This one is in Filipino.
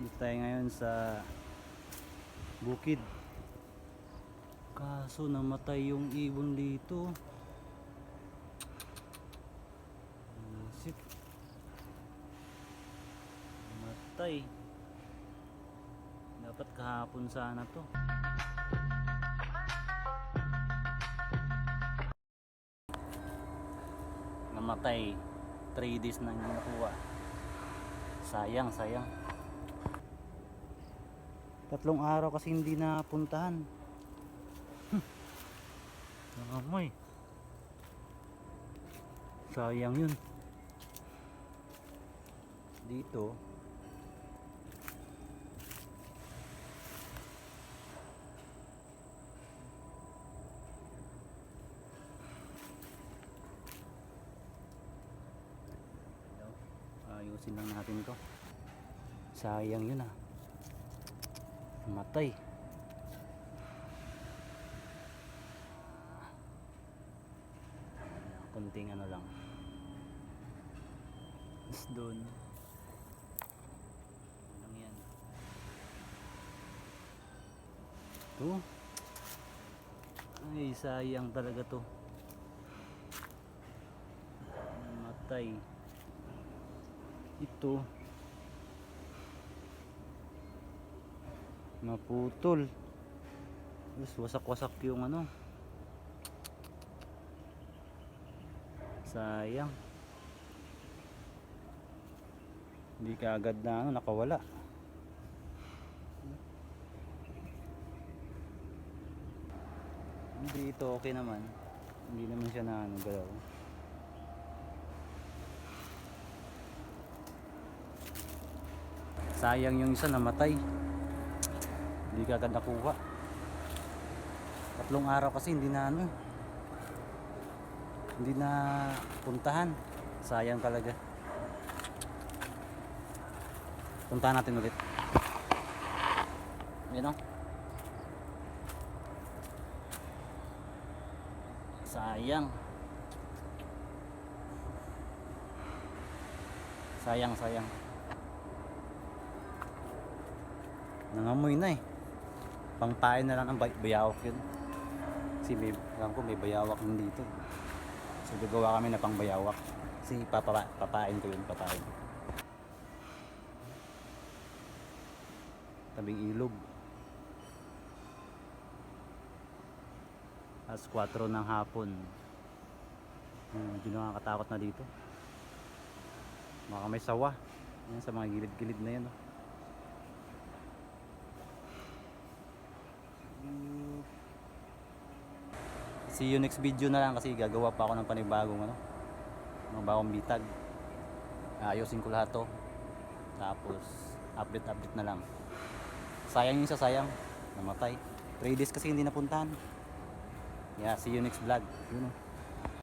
Dito tayo ngayon sa bukid. Kaso namatay yung ibon dito. Isip. Namatay. Dapat kahapon sana to. Namatay. 3 days na yung nakuha. Sayang, sayang. 3 araw kasi hindi napuntahan. Nangamoy. Sayang yun. Dito ayusin lang natin to. Sayang yun ah. Matay. Kunting ano lang. Is doon. Lang yan. Ito. Ay, sayang talaga to. Matay. Ito. Naputol. Tapos wasak-wasak yung ano. Sayang. Hindi kaagad na ano, nakawala. Hindi ito okay naman. Hindi naman siya na ano, galaw. Sayang yung isa namatay. Hindi kaagad nakuha. 3 araw kasi hindi na ano. Hindi na puntahan. Sayang talaga. Puntahan natin ulit. Ayan o. Sayang. Sayang, sayang. Nangamoy na eh. Pangpain na lang ang bayawak yun. Kasi may, alam ko may bayawak din dito. So gagawa kami na pang bayawak. Kasi papain ko yun, papain. Tabing ilog. Alas 4 ng hapon. Medyo nakakatakot na dito. Baka may sawa. Yan, sa mga gilid-gilid na yan. See you next video na lang kasi gagawa pa ako ng panibagong ano, mga bagong bitag. Ayusin ko lahat to. Tapos update na lang. Sayang yung isa, sayang. Namatay. 3 days kasi hindi napuntahan. Yeah, see you next vlog. Yun.